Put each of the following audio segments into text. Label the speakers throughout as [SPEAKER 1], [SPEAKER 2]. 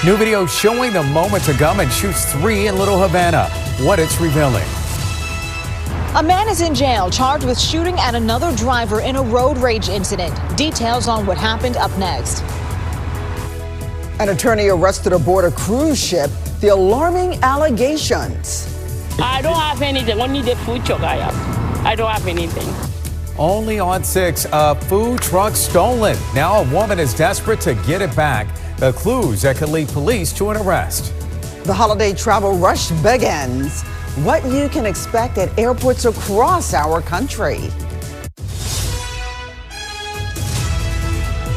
[SPEAKER 1] New video showing the moment a gunman shoots 3 in Little Havana. What it's revealing.
[SPEAKER 2] A man is in jail charged with shooting at another driver in a road rage incident. Details on what happened up next.
[SPEAKER 3] An attorney arrested aboard a cruise ship. The alarming allegations.
[SPEAKER 4] I don't have anything. Only the food truck I have. I don't have anything.
[SPEAKER 1] Only on 6, a food truck stolen. Now a woman is desperate to get it back. The clues that could lead police to an arrest.
[SPEAKER 3] The holiday travel rush begins. What you can expect at airports across our country.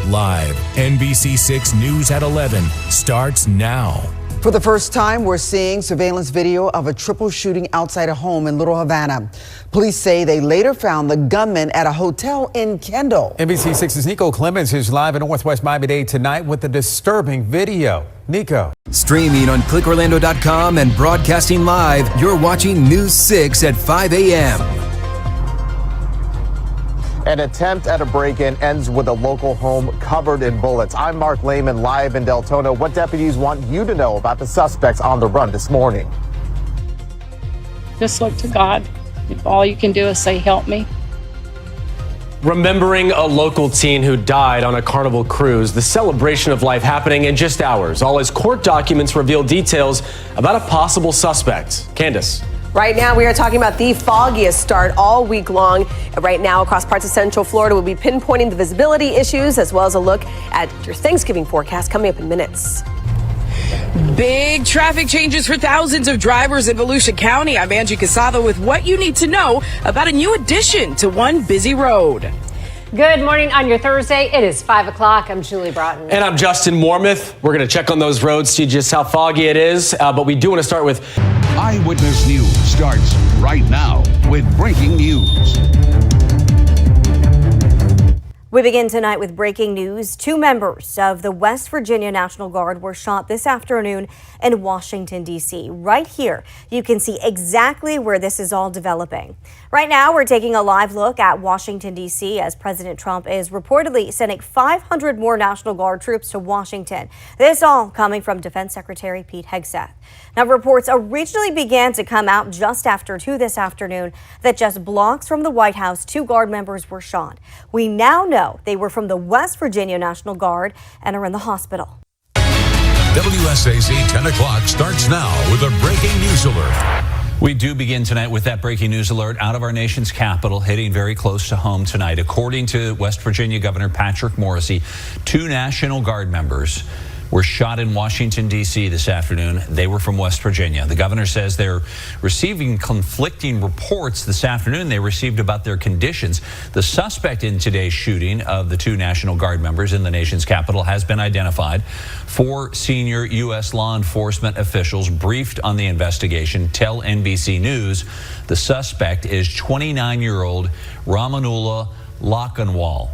[SPEAKER 5] Live NBC6 News at 11 starts now.
[SPEAKER 3] For the first time, we're seeing surveillance video of a triple shooting outside a home in Little Havana. Police say they later found the gunman at a hotel in Kendall.
[SPEAKER 1] NBC6's Nico Clemens is live in Northwest Miami-Dade tonight with the disturbing video. Nico.
[SPEAKER 6] Streaming on clickorlando.com and broadcasting live, you're watching News 6 at 5 a.m.
[SPEAKER 7] An attempt at a break-in ends with a local home covered in bullets. I'm Mark Lehman, live in Deltona. What deputies want you to know about the suspects on the run this morning?
[SPEAKER 4] Just look to God. If all you can do is say, help me.
[SPEAKER 8] Remembering a local teen who died on a Carnival cruise, the celebration of life happening in just hours. All as court documents reveal details about a possible suspect. Candace.
[SPEAKER 9] Right now, we are talking about the foggiest start all week long. Right now, across parts of Central Florida, we'll be pinpointing the visibility issues as well as a look at your Thanksgiving forecast coming up in minutes.
[SPEAKER 10] Big traffic changes for thousands of drivers in Volusia County. I'm Angie Casado with what you need to know about a new addition to one busy road.
[SPEAKER 11] Good morning on your Thursday. It is 5 o'clock. I'm Julie Broughton.
[SPEAKER 8] And I'm Justin Mormith. We're going to check on those roads, see just how foggy it is. But we do want to start with
[SPEAKER 12] Eyewitness News starts right now with breaking news.
[SPEAKER 13] We begin tonight with breaking news. 2 members of the West Virginia National Guard were shot this afternoon in Washington, D.C. Right here, you can see exactly where this is all developing. Right now, we're taking a live look at Washington, D.C. as President Trump is reportedly sending 500 more National Guard troops to Washington. This all coming from Defense Secretary Pete Hegseth. Now, reports originally began to come out just after 2 this afternoon that just blocks from the White House, 2 Guard members were shot. We now know they were from the West Virginia National Guard and are in the hospital.
[SPEAKER 5] WSAZ 10 o'clock starts now with a breaking news alert.
[SPEAKER 14] We do begin tonight with that breaking news alert out of our nation's capital, hitting very close to home tonight. According to West Virginia Governor Patrick Morrisey, 2 National Guard members were shot in Washington, D.C. this afternoon. They were from West Virginia. The governor says they're receiving conflicting reports this afternoon they received about their conditions. The suspect in today's shooting of the 2 National Guard members in the nation's capital has been identified. 4 senior U.S. law enforcement officials briefed on the investigation tell NBC News the suspect is 29-year-old Ramanullah Lakhanwal.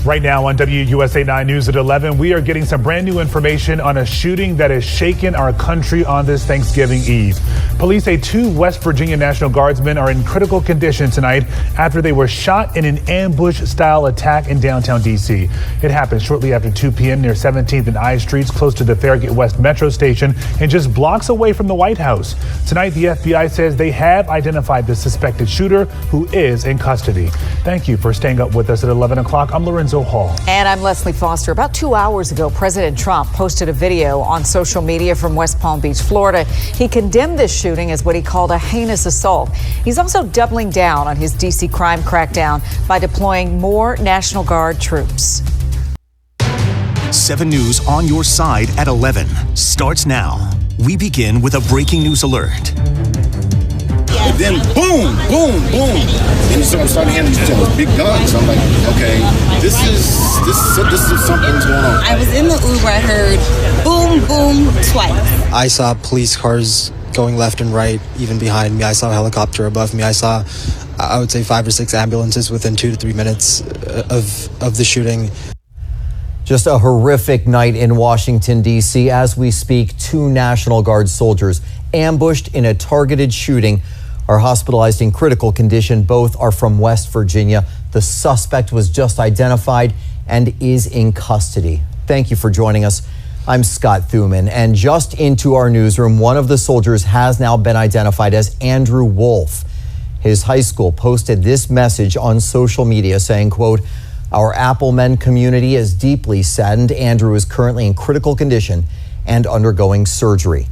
[SPEAKER 15] Right now on WUSA 9 News at 11, we are getting some brand new information on a shooting that has shaken our country on this Thanksgiving Eve. Police say 2 West Virginia National Guardsmen are in critical condition tonight after they were shot in an ambush-style attack in downtown D.C. It happened shortly after 2 p.m. near 17th and I Streets, close to the Farragut West Metro Station and just blocks away from the White House. Tonight, the FBI says they have identified the suspected shooter, who is in custody. Thank you for staying up with us at 11 o'clock. I'm Lorenzo Hall.
[SPEAKER 16] And I'm Leslie Foster. About 2 hours ago, President Trump posted a video on social media from West Palm Beach, Florida. He condemned this shooting as what he called a heinous assault. He's also doubling down on his D.C. crime crackdown by deploying more National Guard troops.
[SPEAKER 17] 7 News on your side at 11 starts now. We begin with a breaking news alert.
[SPEAKER 18] And then boom, boom, boom. Then someone started handing each other big guns. I'm like, okay, this is something's going on.
[SPEAKER 19] I was in the Uber, I heard boom, boom twice.
[SPEAKER 20] I saw police cars going left and right, even behind me. I saw a helicopter above me. I saw, I would say, 5 or 6 ambulances within 2 to 3 minutes of the shooting.
[SPEAKER 6] Just a horrific night in Washington, D.C. As we speak, 2 National Guard soldiers ambushed in a targeted shooting are hospitalized in critical condition. Both are from West Virginia. The suspect was just identified and is in custody. Thank you for joining us. I'm Scott Thuman, and just into our newsroom, one of the soldiers has now been identified as Andrew Wolf. His high school posted this message on social media saying, quote, "Our Applemen community is deeply saddened. Andrew is currently in critical condition and undergoing surgery."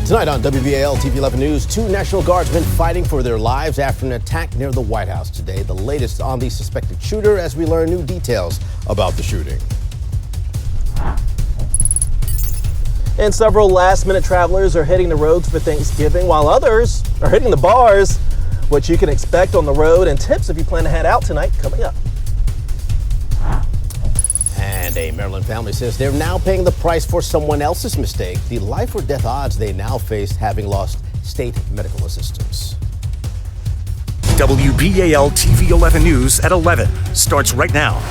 [SPEAKER 21] Tonight on WVAL TV 11 News, 2 National Guardsmen fighting for their lives after an attack near the White House today. The latest on the suspected shooter as we learn new details about the shooting.
[SPEAKER 22] And several last-minute travelers are hitting the roads for Thanksgiving, while others are hitting the bars. What you can expect on the road and tips if you plan to head out tonight coming up.
[SPEAKER 21] And a Maryland family says they're now paying the price for someone else's mistake. The life or death odds they now face having lost state medical assistance.
[SPEAKER 17] WBAL TV 11 News at 11 starts right now.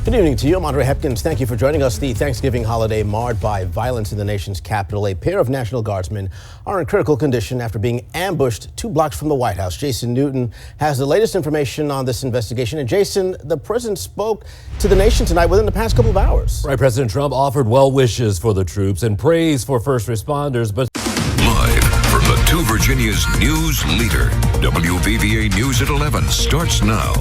[SPEAKER 21] Good evening to you. I'm Andre Hepkins. Thank you for joining us. The Thanksgiving holiday marred by violence in the nation's capital. A pair of National Guardsmen are in critical condition after being ambushed 2 blocks from the White House. Jason Newton has the latest information on this investigation. And Jason, the president spoke to the nation tonight within the past couple of hours.
[SPEAKER 23] Right. President Trump offered well wishes for the troops and praise for first responders, but
[SPEAKER 24] live from the 2 Virginia's news leader, WVVA News at 11 starts now.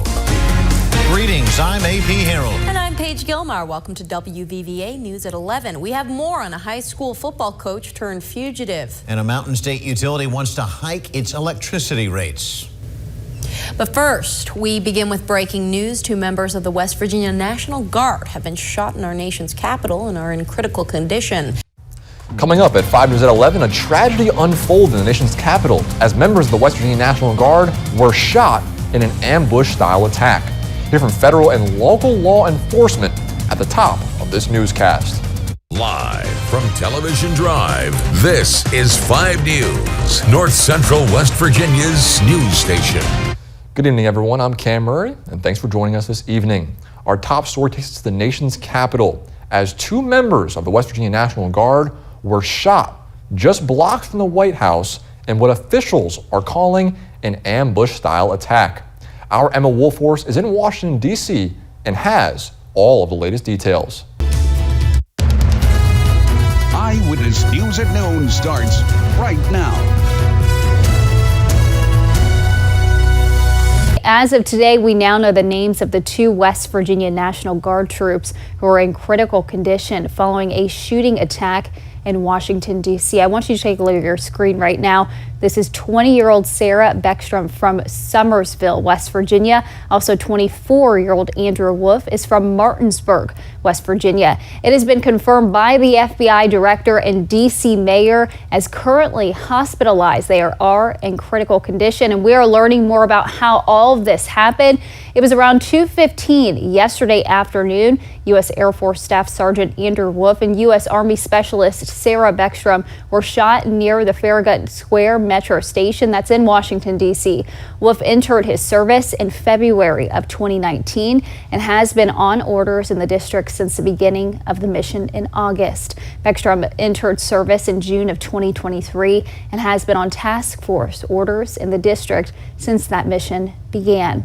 [SPEAKER 25] Greetings, I'm AP Harold.
[SPEAKER 26] And I'm Paige Gilmar. Welcome to WVVA News at 11. We have more on a high school football coach turned fugitive.
[SPEAKER 25] And a Mountain State utility wants to hike its electricity rates.
[SPEAKER 26] But first, we begin with breaking news. 2 members of the West Virginia National Guard have been shot in our nation's capital and are in critical condition.
[SPEAKER 27] Coming up at 5 News at 11, a tragedy unfolded in the nation's capital as members of the West Virginia National Guard were shot in an ambush-style attack. Hear from federal and local law enforcement at the top of this newscast.
[SPEAKER 24] Live from Television Drive, this is 5 News, North Central West Virginia's news station.
[SPEAKER 27] Good evening, everyone. I'm Cam Murray, and thanks for joining us this evening. Our top story takes us to the nation's capital as 2 members of the West Virginia National Guard were shot just blocks from the White House in what officials are calling an ambush-style attack. Our Emma Wolfhorse is in Washington, D.C. and has all of the latest details.
[SPEAKER 12] Eyewitness News at noon starts right now.
[SPEAKER 28] As of today, we now know the names of the 2 West Virginia National Guard troops who are in critical condition following a shooting attack in Washington, D.C. I want you to take a look at your screen right now. This is 20-year-old Sarah Beckstrom from Summersville, West Virginia. Also, 24-year-old Andrew Wolf is from Martinsburg, West Virginia. It has been confirmed by the FBI director and D.C. mayor as currently hospitalized. They are in critical condition, and we are learning more about how all of this happened. It was around 2:15 yesterday afternoon. U.S. Air Force Staff Sergeant Andrew Wolf and U.S. Army Specialist Sarah Beckstrom were shot near the Farragut Square Metro Station that's in Washington, D.C. Wolf entered his service in February of 2019 and has been on orders in the district since the beginning of the mission in August. Beckstrom entered service in June of 2023 and has been on task force orders in the district since that mission began.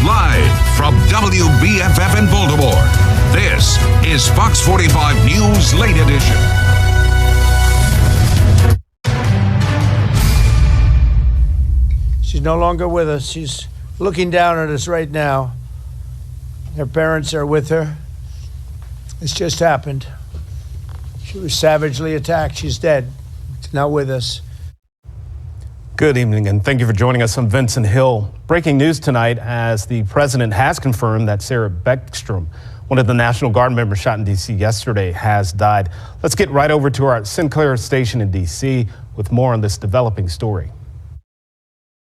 [SPEAKER 12] Live from WBFF in Baltimore, this is Fox 45 News Late Edition.
[SPEAKER 29] She's no longer with us. She's looking down at us right now. Her parents are with her. This just happened. She was savagely attacked. She's dead. She's not with us.
[SPEAKER 30] Good evening, and thank you for joining us. I'm Vincent Hill. Breaking news tonight as the president has confirmed that Sarah Beckstrom, one of the National Guard members shot in D.C. yesterday, has died. Let's get right over to our Sinclair station in D.C. with more on this developing story.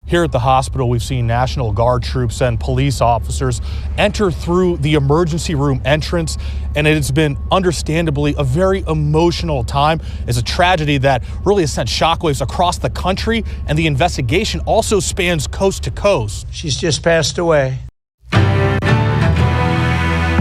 [SPEAKER 31] Here at the hospital, we've seen National Guard troops and police officers enter through the emergency room entrance, and it has been understandably a very emotional time. It's a tragedy that really has sent shockwaves across the country, and the investigation also spans coast to coast.
[SPEAKER 29] She's just passed away.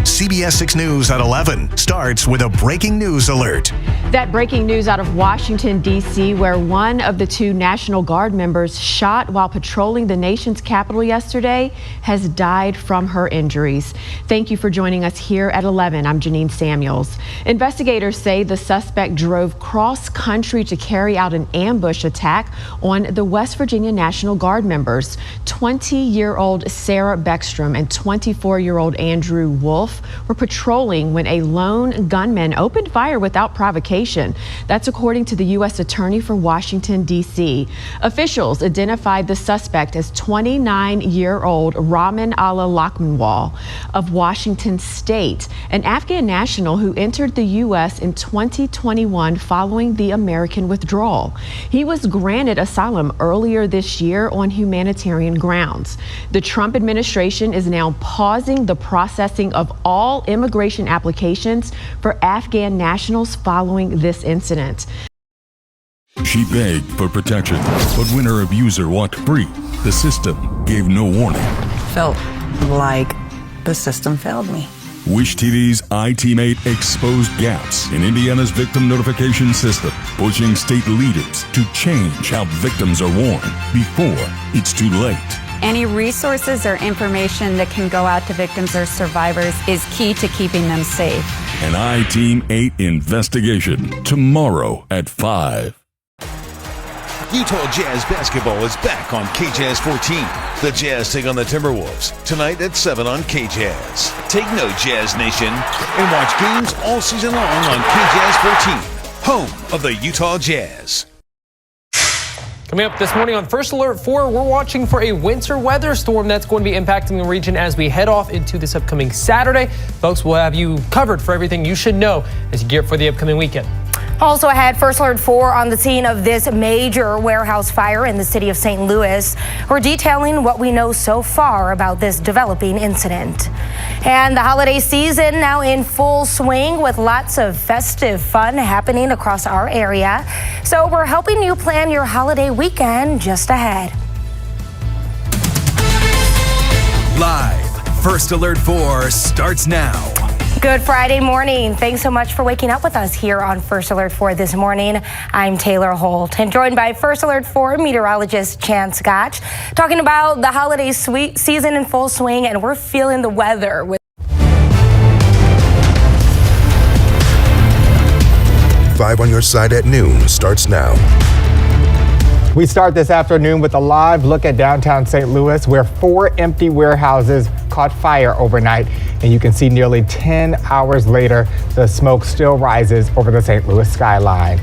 [SPEAKER 17] CBS 6 News at 11 starts with a breaking news alert.
[SPEAKER 1] That breaking news out of Washington, D.C., where one of the two National Guard members shot while patrolling the nation's capital yesterday has died from her injuries. Thank you for joining us here at 11. I'm Janine Samuels. Investigators say the suspect drove cross country to carry out an ambush attack on the West Virginia National Guard members. 20-year-old Sarah Beckstrom and 24-year-old Andrew Wolf were patrolling when a lone gunman opened fire without provocation. That's according to the U.S. Attorney for Washington, D.C. Officials identified the suspect as 29-year-old Rahman Allah Lakhmanwal of Washington State, an Afghan national who entered the U.S. in 2021 following the American withdrawal. He was granted asylum earlier this year on humanitarian grounds. The Trump administration is now pausing the processing of all immigration applications for Afghan nationals following this incident.
[SPEAKER 2] She begged for protection, but when her abuser walked free, the system gave no warning.
[SPEAKER 3] Felt like the system failed me.
[SPEAKER 2] Wish TV's iTeammate exposed gaps in Indiana's victim notification system, pushing state leaders to change how victims are warned before it's too late.
[SPEAKER 4] Any resources or information that can go out to victims or survivors is key to keeping them safe.
[SPEAKER 2] An iTeam8 investigation tomorrow at 5.
[SPEAKER 5] Utah Jazz basketball is back on KJazz 14. The Jazz take on the Timberwolves tonight at 7 on KJazz. Take note, Jazz Nation, and watch games all season long on KJazz 14, home of the Utah Jazz.
[SPEAKER 7] Coming up this morning on First Alert 4, we're watching for a winter weather storm that's going to be impacting the region as we head off into this upcoming Saturday. Folks, we'll have you covered for everything you should know as you gear up for the upcoming weekend.
[SPEAKER 8] Also ahead, First Alert 4 on the scene of this major warehouse fire in the city of St. Louis. We're detailing what we know so far about this developing incident. And the holiday season now in full swing with lots of festive fun happening across our area. So we're helping you plan your holiday weekend just ahead.
[SPEAKER 9] Live, First Alert 4 starts now.
[SPEAKER 8] Good Friday morning. Thanks so much for waking up with us here on First Alert 4 this morning. I'm Taylor Holt and joined by First Alert 4 meteorologist Chance Scotch, talking about the holiday season in full swing, and we're feeling the weather with
[SPEAKER 10] 5 on your side at noon starts now.
[SPEAKER 11] We start this afternoon with a live look at downtown St. Louis, where 4 empty warehouses caught fire overnight. And you can see nearly 10 hours later, the smoke still rises over the St. Louis skyline.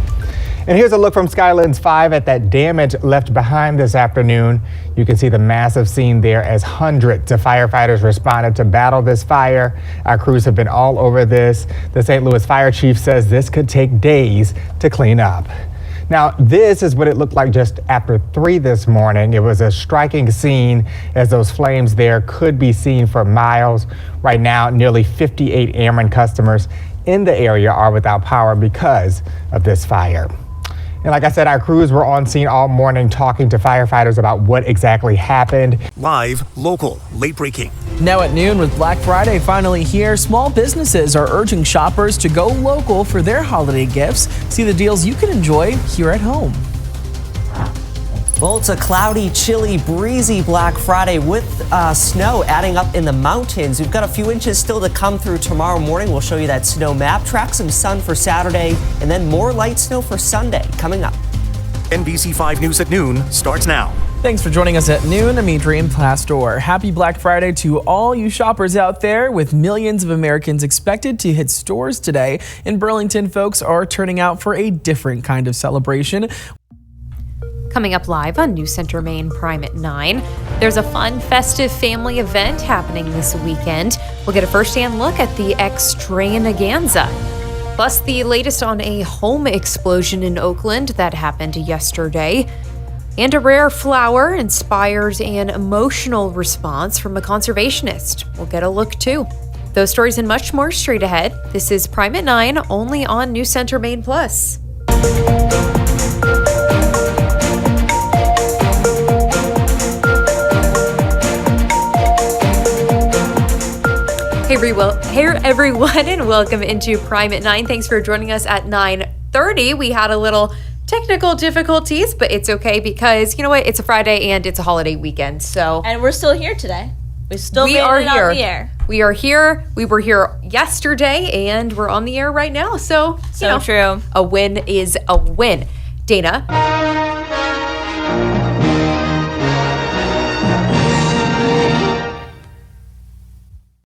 [SPEAKER 11] And here's a look from Skylens 5 at that damage left behind this afternoon. You can see the massive scene there as hundreds of firefighters responded to battle this fire. Our crews have been all over this. The St. Louis fire chief says this could take days to clean up. Now, this is what it looked like just after 3 this morning. It was a striking scene as those flames there could be seen for miles. Right now, nearly 58 Ameren customers in the area are without power because of this fire. And like I said, our crews were on scene all morning talking to firefighters about what exactly happened.
[SPEAKER 17] Live, local, late breaking.
[SPEAKER 13] Now at noon, with Black Friday finally here, small businesses are urging shoppers to go local for their holiday gifts. See the deals you can enjoy here at home.
[SPEAKER 32] Well, it's a cloudy, chilly, breezy Black Friday with snow adding up in the mountains. We've got a few inches still to come through tomorrow morning. We'll show you that snow map, track some sun for Saturday, and then more light snow for Sunday coming up.
[SPEAKER 17] NBC 5 News at noon starts now.
[SPEAKER 13] Thanks for joining us at noon. I'm Adrian Pastor. Happy Black Friday to all you shoppers out there, with millions of Americans expected to hit stores today. In Burlington, folks are turning out for a different kind of celebration.
[SPEAKER 33] Coming up live on News Center Maine Prime at 9, there's a fun, festive family event happening this weekend. We'll get a first-hand look at the extravaganza. Plus, the latest on a home explosion in Oakland that happened yesterday. And a rare flower inspires an emotional response from a conservationist. We'll get a look, too. Those stories and much more straight ahead. This is Prime at 9, only on News Center Maine Plus. Hey everyone, and welcome into Prime at 9. Thanks for joining us at 9 6:30. We had a little technical difficulties, but it's okay because you know what? It's a Friday and it's a holiday weekend. So
[SPEAKER 6] and we're still here today. We still made it
[SPEAKER 33] here.
[SPEAKER 6] on the air.
[SPEAKER 33] We are here. We were here yesterday and we're on the air right now. So, you know,
[SPEAKER 6] true.
[SPEAKER 33] A win is a win. Dana.